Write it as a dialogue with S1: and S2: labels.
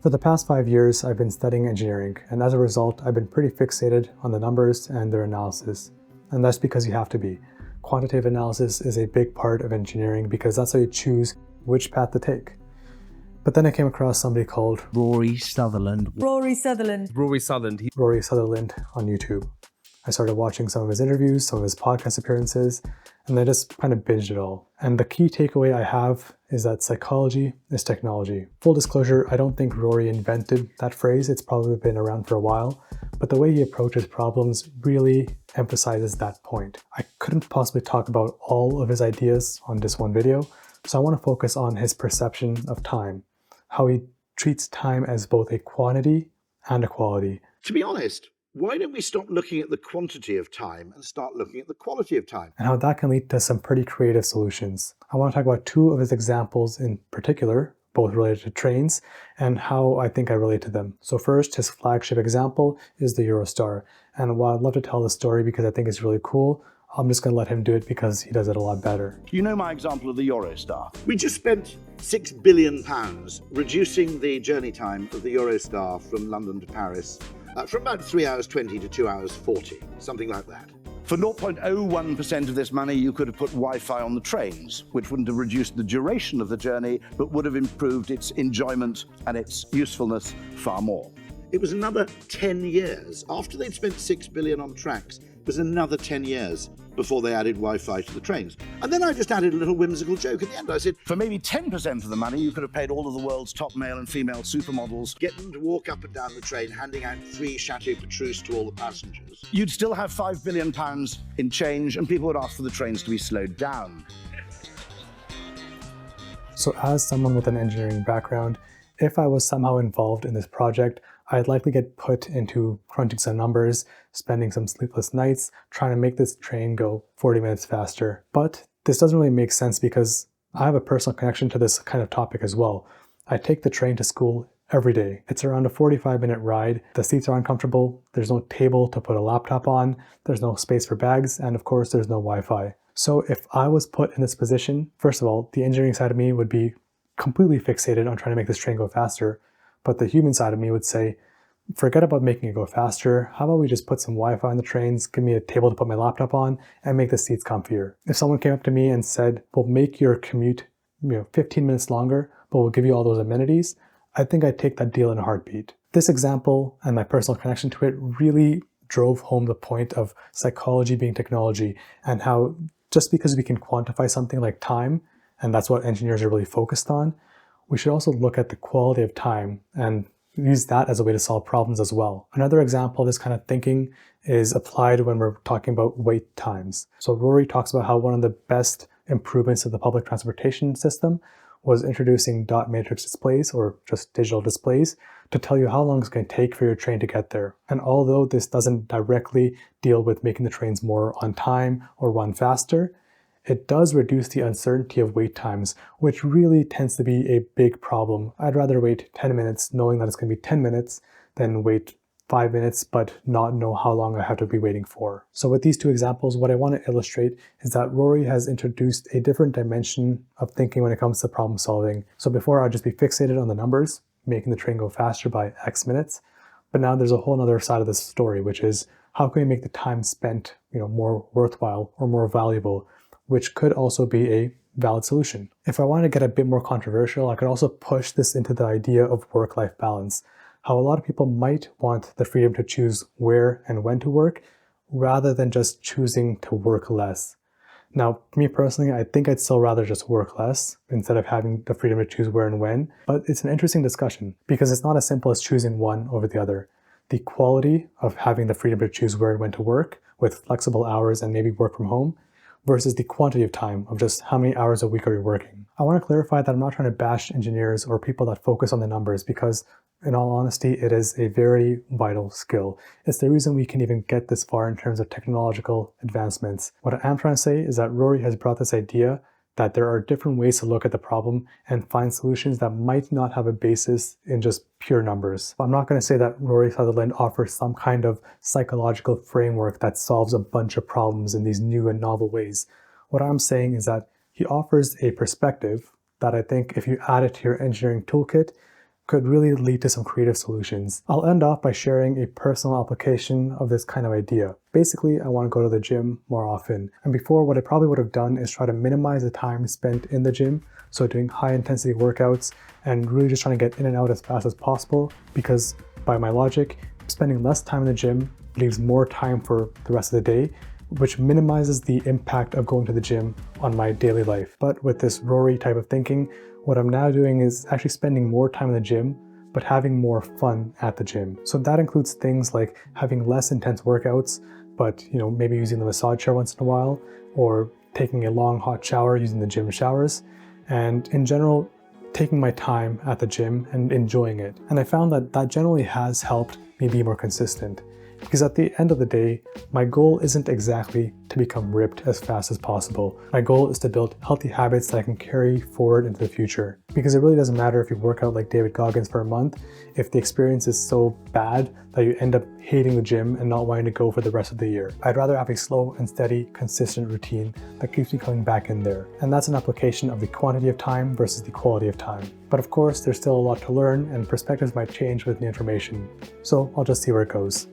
S1: For the past 5 years, I've been studying engineering, and as a result, I've been pretty fixated on the numbers and their analysis. And that's because you have to be. Quantitative analysis is a big part of engineering because that's how you choose which path to take. But then I came across somebody called
S2: Rory Sutherland.
S3: Rory Sutherland.
S4: Rory Sutherland.
S1: Rory Sutherland on YouTube. I started watching some of his interviews, some of his podcast appearances, and I just kind of binged it all. And the key takeaway I have is that psychology is technology. Full disclosure, I don't think Rory invented that phrase. It's probably been around for a while, but the way he approaches problems really emphasizes that point. I couldn't possibly talk about all of his ideas on this one video, so I want to focus on his perception of time, how he treats time as both a quantity and a quality.
S5: To be honest, why don't we stop looking at the quantity of time and start looking at the quality of time?
S1: And how that can lead to some pretty creative solutions. I want to talk about two of his examples in particular, both related to trains, and how I think I relate to them. So first, his flagship example is the Eurostar. And while I'd love to tell the story because I think it's really cool, I'm just going to let him do it because he does it a lot better.
S5: You know my example of the Eurostar. We just spent £6 billion reducing the journey time of the Eurostar from London to Paris from about 3 hours 20 to 2 hours 40, something like that. For 0.01% of this money, you could have put Wi-Fi on the trains, which wouldn't have reduced the duration of the journey, but would have improved its enjoyment and its usefulness far more. It was another 10 years. After they'd spent £6 billion on tracks, it was another 10 years before they added Wi-Fi to the trains. And then I just added a little whimsical joke at the end. I said, for maybe 10% of the money, you could have paid all of the world's top male and female supermodels, get them to walk up and down the train, handing out 3 Chateau Petrus to all the passengers. You'd still have £5 billion in change, and people would ask for the trains to be slowed down.
S1: So as someone with an engineering background, if I was somehow involved in this project, I'd likely get put into crunching some numbers, spending some sleepless nights, trying to make this train go 40 minutes faster. But this doesn't really make sense because I have a personal connection to this kind of topic as well. I take the train to school every day. It's around a 45-minute ride. The seats are uncomfortable. There's no table to put a laptop on. There's no space for bags. And of course, there's no Wi-Fi. So if I was put in this position, first of all, the engineering side of me would be completely fixated on trying to make this train go faster. But the human side of me would say, forget about making it go faster. How about we just put some Wi-Fi on the trains, give me a table to put my laptop on, and make the seats comfier. If someone came up to me and said, we'll make your commute 15 minutes longer, but we'll give you all those amenities, I think I'd take that deal in a heartbeat. This example and my personal connection to it really drove home the point of psychology being technology and how just because we can quantify something like time, and that's what engineers are really focused on, we should also look at the quality of time and use that as a way to solve problems as well. Another example of this kind of thinking is applied when we're talking about wait times. So Rory talks about how one of the best improvements of the public transportation system was introducing dot matrix displays, or just digital displays, to tell you how long it's going to take for your train to get there. And although this doesn't directly deal with making the trains more on time or run faster, it does reduce the uncertainty of wait times, which really tends to be a big problem. I'd rather wait 10 minutes knowing that it's going to be 10 minutes than wait 5 minutes but not know how long I have to be waiting for. So with these two examples, what I want to illustrate is that Rory has introduced a different dimension of thinking when it comes to problem solving. So before I'd just be fixated on the numbers, making the train go faster by X minutes, but now there's a whole other side of this story, which is how can we make the time spent more worthwhile or more valuable, which could also be a valid solution. If I want to get a bit more controversial, I could also push this into the idea of work-life balance. How a lot of people might want the freedom to choose where and when to work, rather than just choosing to work less. Now, for me personally, I think I'd still rather just work less instead of having the freedom to choose where and when, but it's an interesting discussion because it's not as simple as choosing one over the other. The quality of having the freedom to choose where and when to work with flexible hours and maybe work from home versus the quantity of time of just how many hours a week are you working. I want to clarify that I'm not trying to bash engineers or people that focus on the numbers because, in all honesty, it is a very vital skill. It's the reason we can even get this far in terms of technological advancements. What I am trying to say is that Rory has brought this idea that there are different ways to look at the problem and find solutions that might not have a basis in just pure numbers. I'm not going to say that Rory Sutherland offers some kind of psychological framework that solves a bunch of problems in these new and novel ways. What I'm saying is that he offers a perspective that I think if you add it to your engineering toolkit, could really lead to some creative solutions. I'll end off by sharing a personal application of this kind of idea. Basically, I want to go to the gym more often. And before, what I probably would have done is try to minimize the time spent in the gym, so doing high intensity workouts and really just trying to get in and out as fast as possible, because by my logic, spending less time in the gym leaves more time for the rest of the day, which minimizes the impact of going to the gym on my daily life. But with this Rory type of thinking, what I'm now doing is actually spending more time in the gym, but having more fun at the gym. So that includes things like having less intense workouts, but maybe using the massage chair once in a while, or taking a long hot shower using the gym showers, and in general, taking my time at the gym and enjoying it. And I found that that generally has helped me be more consistent. Because at the end of the day, my goal isn't exactly to become ripped as fast as possible. My goal is to build healthy habits that I can carry forward into the future. Because it really doesn't matter if you work out like David Goggins for a month, if the experience is so bad that you end up hating the gym and not wanting to go for the rest of the year. I'd rather have a slow and steady, consistent routine that keeps me coming back in there. And that's an application of the quantity of time versus the quality of time. But of course, there's still a lot to learn and perspectives might change with new information. So I'll just see where it goes.